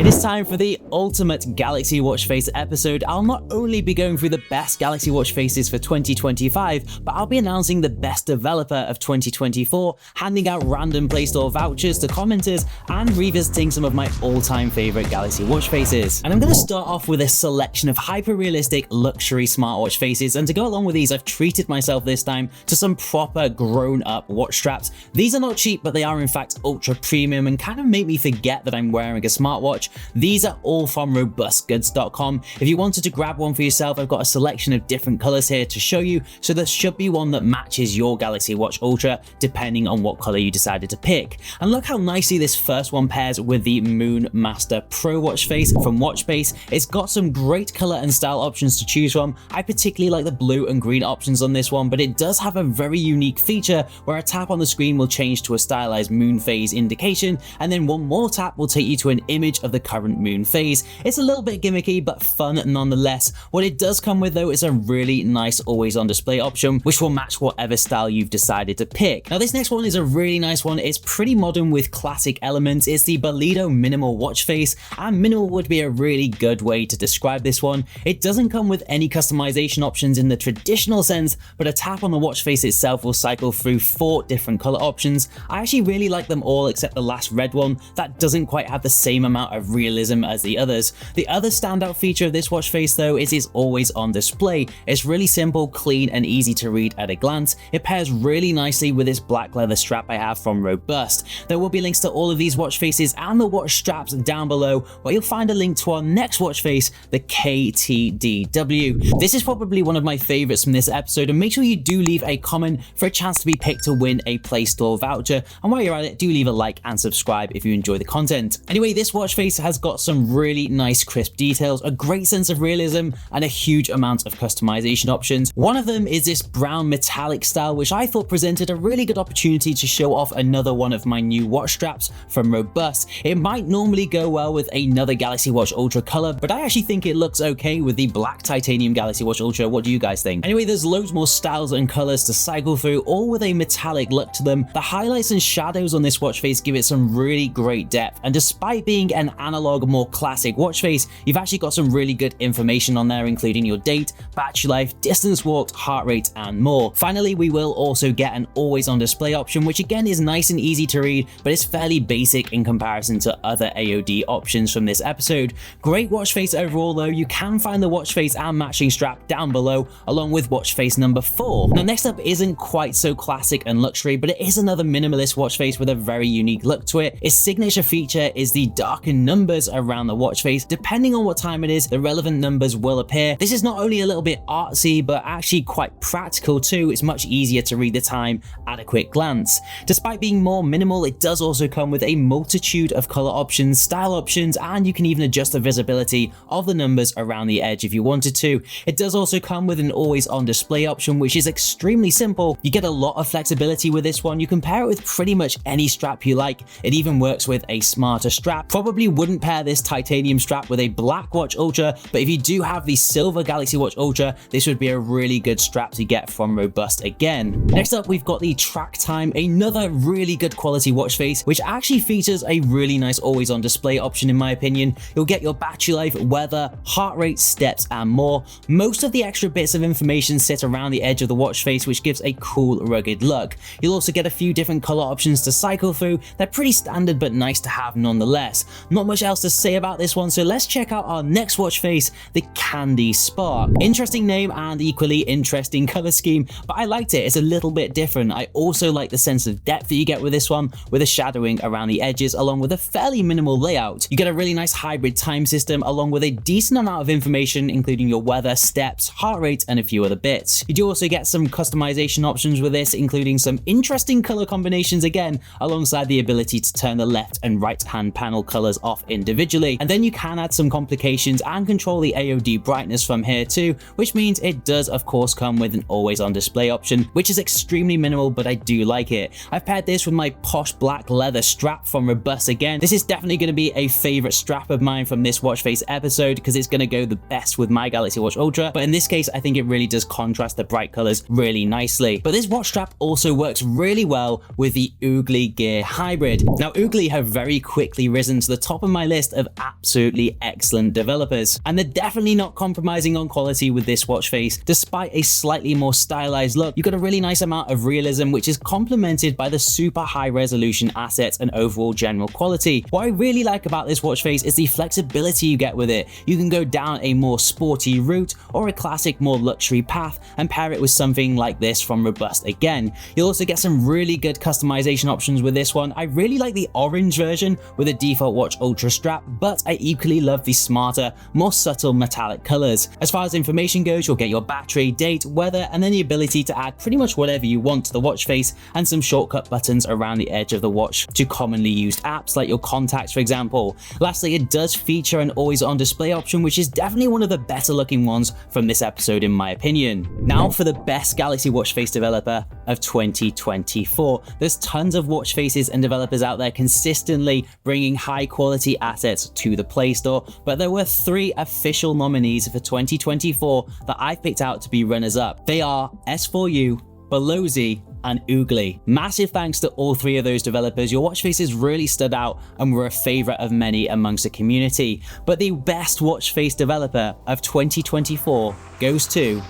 is time for the ultimate Galaxy Watch face episode. I'll not only be going through the best Galaxy Watch faces for 2025, but I'll be announcing the best developer of 2024, handing out random Play Store vouchers to commenters, and revisiting some of my all-time favorite Galaxy Watch faces. And I'm going to start off with a selection of hyper-realistic luxury smartwatch faces, and to go along with these, I've treated myself this time to some proper grown-up watch straps. These are not cheap, but they are in fact ultra premium and kind of make me forget that I'm wearing a smartwatch. These are all from robustgoods.com. If you wanted to grab one for yourself, I've got a selection of different colors here to show you, so there should be one that matches your Galaxy Watch Ultra depending on what color you decided to pick. And look how nicely this first one pairs with the Moon Master Pro watch face from Watchbase. It's got some great color and style options to choose from. I particularly like the blue and green options on this one, but it does have a very unique feature where a tap on the screen will change to a stylized moon phase indication, and then one more tap will take you to an image of the current moon phase. It's a little bit gimmicky, but fun nonetheless. What it does come with though is a really nice always on display option, which will match whatever style you've decided to pick. Now this next one is a really nice one. It's pretty modern with classic elements. It's the Bolido minimal watch face, and minimal would be a really good way to describe this one. It doesn't come with any customization options in the traditional sense, but a tap on the watch face itself will cycle through 4 different color options. I actually really like them all except the last red one. That doesn't quite have the same amount of realism as the others. The other standout feature of this watch face though is it's always on display. It's really simple, clean, and easy to read at a glance. It pairs really nicely with this black leather strap I have from Robust. There will be links to all of these watch faces and the watch straps down below, where you'll find a link to our next watch face, the KTDW. This is probably one of my favorites from this episode, and make sure you do leave a comment for a chance to be picked to win a Play Store voucher. And while you're at it, do leave a like and subscribe if you enjoy the content. Anyway, this watch face has got some really nice crisp details, a great sense of realism, and a huge amount of customization options. One of them is this brown metallic style, which I thought presented a really good opportunity to show off another one of my new watch straps from Robust. It might normally go well with another Galaxy Watch Ultra color, but I actually think it looks okay with the black titanium Galaxy Watch Ultra. What do you guys think? Anyway, there's loads more styles and colors to cycle through, all with a metallic look to them. The highlights and shadows on this watch face give it some really great depth, and despite being an analog, more classic watch face, you've actually got some really good information on there, including your date, battery life, distance walked, heart rate, and more. Finally, we will also get an always on display option, which again is nice and easy to read, but it's fairly basic in comparison to other AOD options from this episode. Great watch face overall though. You can find the watch face and matching strap down below, along with watch face number 4. Now next up isn't quite so classic and luxury, but it is another minimalist watch face with a very unique look to it. Its signature feature is the darkened numbers around the watch face. Depending on what time it is, the relevant numbers will appear. This is not only a little bit artsy, but actually quite practical too. It's much easier to read the time at a quick glance. Despite being more minimal, it does also come with a multitude of color options, style options, and you can even adjust the visibility of the numbers around the edge if you wanted to. It does also come with an always on display option, which is extremely simple. You get a lot of flexibility with this one. You can pair it with pretty much any strap you like. It even works with a smarter strap. Probably wouldn't pair this titanium strap with a black watch Ultra, but if you do have the silver Galaxy Watch Ultra, this would be a really good strap to get from Robust again. Next up, we've got the Track Time, another really good quality watch face, which actually features a really nice always on display option in my opinion. You'll get your battery life, weather, heart rate, steps, and more. Most of the extra bits of information sit around the edge of the watch face, which gives a cool, rugged look. You'll also get a few different color options to cycle through. They're pretty standard, but nice to have nonetheless. Not much else to say about this one, so let's check out our next watch face, the Candy Spark. Interesting name and equally interesting color scheme, but I liked it. It's a little bit different. I also like the sense of depth that you get with this one, with a shadowing around the edges, along with a fairly minimal layout. You get a really nice hybrid time system, along with a decent amount of information, including your weather, steps, heart rate, and a few other bits. You do also get some customization options with this, including some interesting color combinations again, alongside the ability to turn the left and right hand panel colors off individually. And then you can add some complications and control the AOD brightness from here too, which means it does of course come with an always on display option, which is extremely minimal, but I do like it. I've paired this with my posh black leather strap from Robust again. This is definitely going to be a favorite strap of mine from this watch face episode because it's going to go the best with my Galaxy Watch Ultra, but in this case I think it really does contrast the bright colors really nicely. But this watch strap also works really well with the Oogly Gear Hybrid. Now Oogly have very quickly risen to the top of my list of absolutely excellent developers. And they're definitely not compromising on quality with this watch face. Despite a slightly more stylized look, you've got a really nice amount of realism, which is complemented by the super high resolution assets and overall general quality. What I really like about this watch face is the flexibility you get with it. You can go down a more sporty route or a classic more luxury path and pair it with something like this from Robust again. You'll also get some really good customization options with this one. I really like the orange version with a default Watch Ultra strap, but I equally love the smarter, more subtle metallic colors. As far as information goes, you'll get your battery, date, weather, and then the ability to add pretty much whatever you want to the watch face and some shortcut buttons around the edge of the watch to commonly used apps like your contacts, for example. Lastly, it does feature an always on display option, which is definitely one of the better looking ones from this episode in my opinion. Now for the best Galaxy Watch face developer of 2024. There's tons of watch faces and developers out there consistently bringing high quality assets to the Play Store, but there were 3 official nominees for 2024 that I've picked out to be runners up. They are S4U, Belozy, and Oogly. Massive thanks to all 3 of those developers. Your watch faces really stood out and were a favorite of many amongst the community. But the best watch face developer of 2024 goes to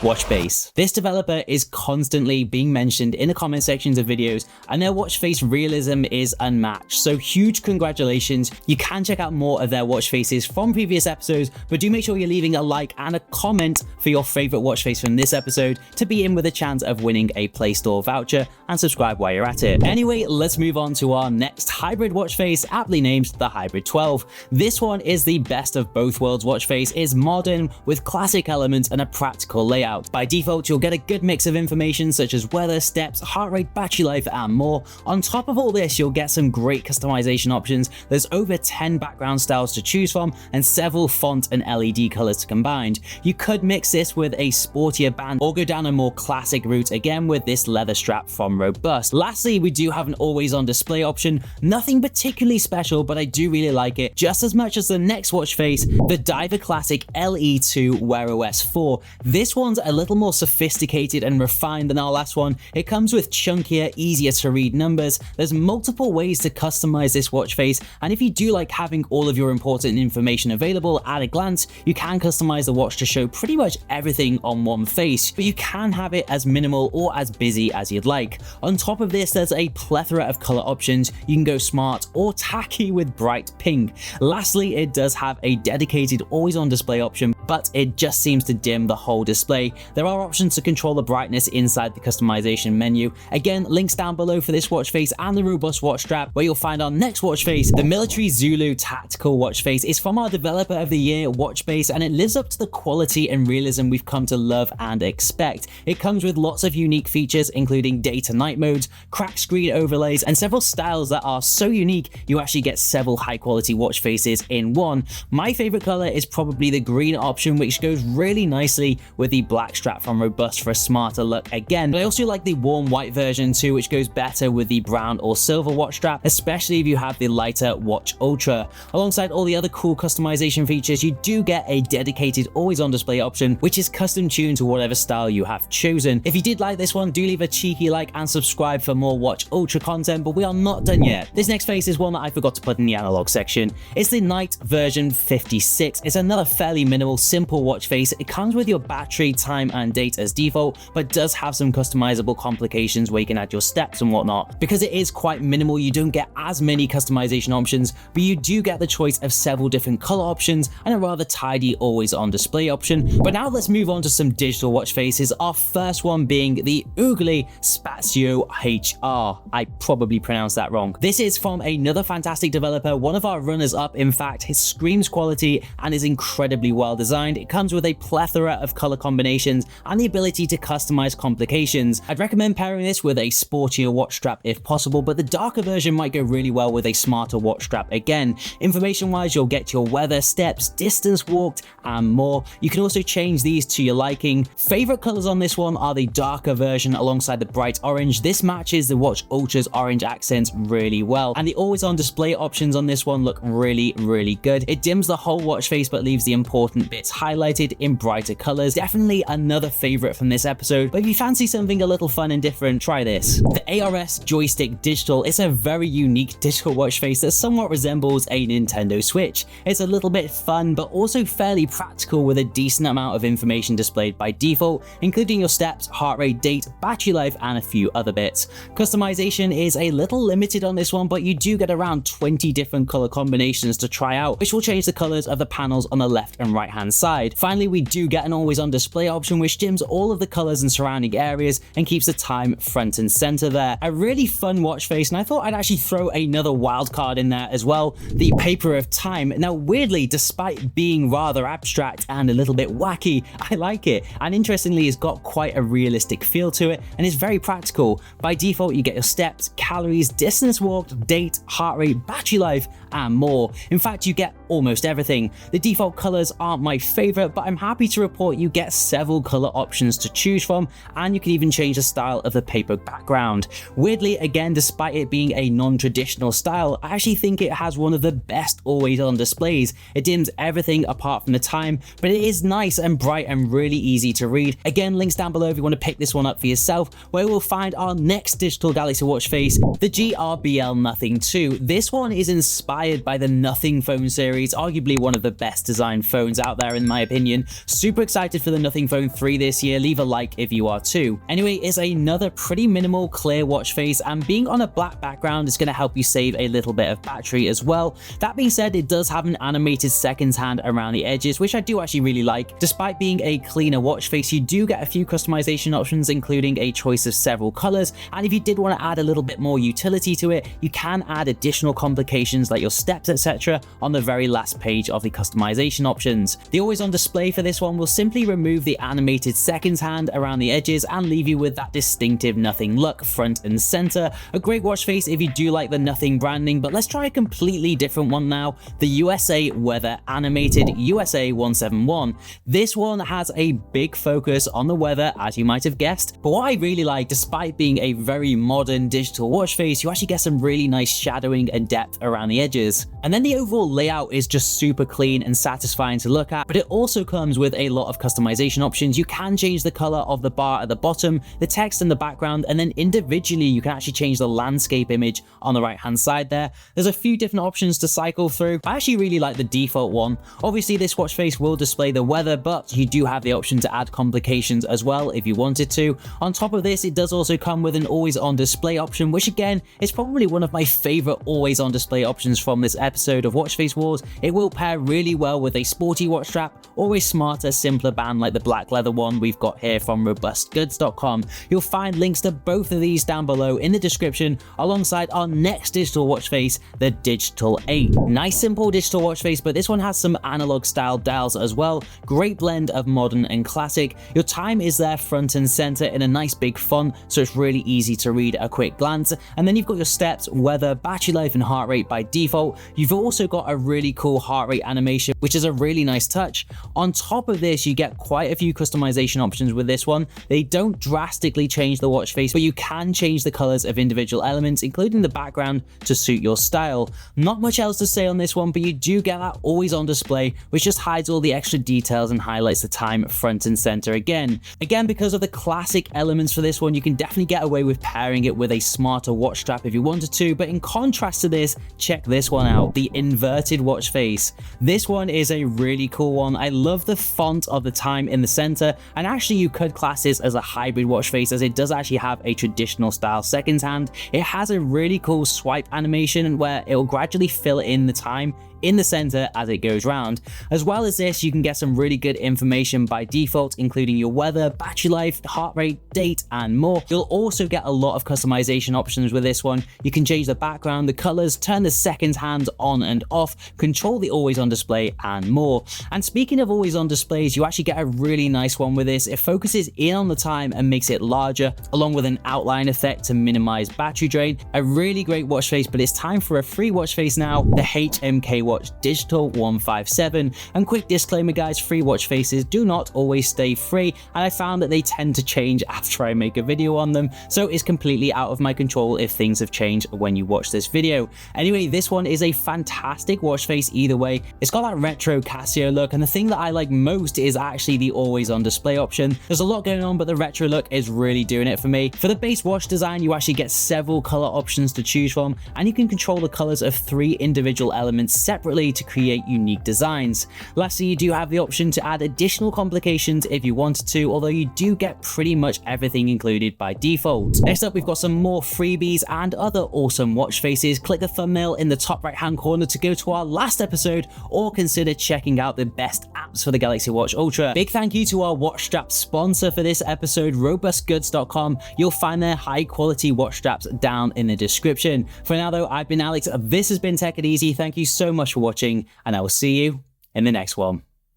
Watchbase. This developer is constantly being mentioned in the comment sections of videos, and their watch face realism is unmatched. So huge congratulations. You can check out more of their watch faces from previous episodes, but do make sure you're leaving a like and a comment for your favorite watch face from this episode to be in with a chance of winning a Play Store voucher, and subscribe while you're at it. Anyway, let's move on to our next hybrid watch face, aptly named the Hybrid 12. This one is the best of both worlds watch face. It's modern with classic elements and a practical layout. By default, you'll get a good mix of information such as weather, steps, heart rate, battery life, and more. On top of all this, you'll get some great customization options. There's over 10 background styles to choose from and several font and LED colors to combine. You could mix this with a sportier band or go down a more classic route again with this leather strap from Robust. Lastly, we do have an always on display option. Nothing particularly special, but I do really like it just as much as the next watch face, the Diver Classic LE2 Wear OS 4. This one's a little more sophisticated and refined than our last one. It comes with chunkier, easier to read numbers. There's multiple ways to customize this watch face, and if you do like having all of your important information available at a glance, you can customize the watch to show pretty much everything on one face, but you can have it as minimal or as busy as you'd like. On top of this, there's a plethora of color options. You can go smart or tacky with bright pink. Lastly, it does have a dedicated always on display option, but it just seems to dim the whole display. There are options to control the brightness inside the customization menu. Again, links down below for this watch face and the Robust watch strap, where you'll find our next watch face. The Military Zulu Tactical watch face is from our developer of the year, Watchbase, and it lives up to the quality and realism we've come to love and expect. It comes with lots of unique features, including day to night modes, crack screen overlays, and several styles that are so unique you actually get several high quality watch faces in one. My favorite color is probably the green option, which goes really nicely with the black strap from Robust for a smarter look again. But I also like the warm white version too, which goes better with the brown or silver watch strap, especially if you have the lighter Watch Ultra. Alongside all the other cool customization features, you do get a dedicated always on display option, which is custom tuned to whatever style you have chosen. If you did like this one, do leave a cheeky like and subscribe for more Watch Ultra content, but we are not done yet. This next face is one that I forgot to put in the analog section. It's the Night version 56. It's another fairly minimal, simple watch face. It comes with your battery, time, and date as default, but does have some customizable complications where you can add your steps and whatnot. Because it is quite minimal, you don't get as many customization options, but you do get the choice of several different color options and a rather tidy always on display option. But now let's move on to some digital watch faces, our first one being the Oogly Spazio HR. I probably pronounced that wrong. This is from another fantastic developer, one of our runners up in fact. It screams quality and is incredibly well designed. It comes with a plethora of color combinations and the ability to customize complications. I'd recommend pairing this with a sportier watch strap if possible, but the darker version might go really well with a smarter watch strap again. Information wise, you'll get your weather, steps, distance walked, and more. You can also change these to your liking. Favorite colors on this one are the darker version alongside the bright orange. This matches the Watch Ultra's orange accents really well, and the always on display options on this one look really good. It dims the whole watch face but leaves the important bits highlighted in brighter colors. Definitely another favorite from this episode, but if you fancy something a little fun and different, try this. The ARS Joystick Digital is a very unique digital watch face that somewhat resembles a Nintendo Switch. It's a little bit fun, but also fairly practical with a decent amount of information displayed by default, including your steps, heart rate, date, battery life, and a few other bits. Customization is a little limited on this one, but you do get around 20 different color combinations to try out, which will change the colors of the panels on the left and right hand side. Finally, we do get an always on display option which dims all of the colors and surrounding areas and keeps the time front and center there. A really fun watch face, and I thought I'd actually throw another wild card in there as well, the paper of time. Now weirdly, despite being rather abstract and a little bit wacky, I like it, and interestingly it's got quite a realistic feel to it and is very practical. By default you get your steps, calories, distance walked, date, heart rate, battery life, and more. In fact, you get almost everything. The default colors aren't my favorite, but I'm happy to report you get several color options to choose from, and you can even change the style of the paper background. Weirdly, again, despite it being a non-traditional style, I actually think it has one of the best always on displays. It dims everything apart from the time, but it is nice and bright and really easy to read. Again, links down below if you want to pick this one up for yourself, where we'll find our next digital Galaxy Watch face, the GRBL Nothing 2. This one is inspired by the Nothing phone series, arguably one of the best designed phones out there in my opinion. Super excited for the Nothing Phone 3 this year, leave a like if you are too. Anyway, it's another pretty minimal clear watch face, and being on a black background is going to help you save a little bit of battery as well. That being said, it does have an animated seconds hand around the edges, which I do actually really like. Despite being a cleaner watch face, you do get a few customization options, including a choice of several colors, and if you did want to add a little bit more utility to it, you can add additional complications like your steps, etc. on the very last page of the customization options. The always on display for this one will simply remove the animated seconds hand around the edges and leave you with that distinctive Nothing look front and center. A great watch face if you do like the Nothing branding, but let's try a completely different one now, the USA Weather Animated USA 171. This one has a big focus on the weather, as you might have guessed, but what I really like, despite being a very modern digital watch face, you actually get some really nice shadowing and depth around the edges. And then the overall layout is just super clean and satisfying to look at, but it also comes with a lot of customization options. You can change the color of the bar at the bottom, the text in the background, and then individually you can actually change the landscape image on the right hand side there. There's a few different options to cycle through. I actually really like the default one. Obviously this watch face will display the weather, but you do have the option to add complications as well if you wanted to. On top of this, it does also come with an always on display option, which again is probably one of my favorite always on display options from this episode of Watch Face Wars. It will pair really well with a sporty watch strap or a smarter, simpler band like the black leather one we've got here from robustgoods.com. You'll find links to both of these down below in the description, alongside our next digital watch face, the Digital 8. Nice simple digital watch face, but this one has some analog style dials as well. Great blend of modern and classic. Your time is there front and center in a nice big font, so it's really easy to read at a quick glance. And then you've got your steps, weather, battery life, and heart rate by default. You've also got a really cool heart rate animation, which is a really nice touch. On top of this, you get quite a few customization options with this one. They don't drastically change the watch face, but you can change the colors of individual elements, including the background, to suit your style. Not much else to say on this one, but you do get that always on display, which just hides all the extra details and highlights the time front and center again. Because of the classic elements for this one, you can definitely get away with pairing it with a smarter watch strap if you wanted to, but in contrast to this, check this one out, the inverted watch face. This one is a really cool one. I love the font of the time in the center, and actually you could class this as a hybrid watch face, as it does actually have a traditional style seconds hand. It has a really cool swipe animation where it will gradually fill in the time in the center as it goes round. As well as this, you can get some really good information by default, including your weather, battery life, heart rate, date, and more. You'll also get a lot of customization options with this one. You can change the background, the colors, turn the seconds hand on and off, control the always on display, and more. And speaking of always on displays, you actually get a really nice one with this. It focuses in on the time and makes it larger, along with an outline effect to minimize battery drain. A really great watch face, but it's time for a free watch face now, the HMK HMKWatch Digital 157. And quick disclaimer guys, free watch faces do not always stay free, and I found that they tend to change after I make a video on them, so it's completely out of my control if things have changed when you watch this video. Anyway, this one is a fantastic watch face either way. It's got that retro Casio look, and the thing that I like most is actually the always on display option. There's a lot going on, but the retro look is really doing it for me. For the base watch design, you actually get several color options to choose from, and you can control the colors of 3 individual elements separately to create unique designs. Lastly, you do have the option to add additional complications if you wanted to, although you do get pretty much everything included by default. Next up, we've got some more freebies and other awesome watch faces. Click the thumbnail in the top right hand corner to go to our last episode, or consider checking out the best apps for the Galaxy Watch Ultra. Big thank you to our watch strap sponsor for this episode, robustgoods.com. You'll find their high quality watch straps down in the description. For now though, I've been Alex, this has been Tech It Easy. Thank you so much for watching, and I will see you in the next one.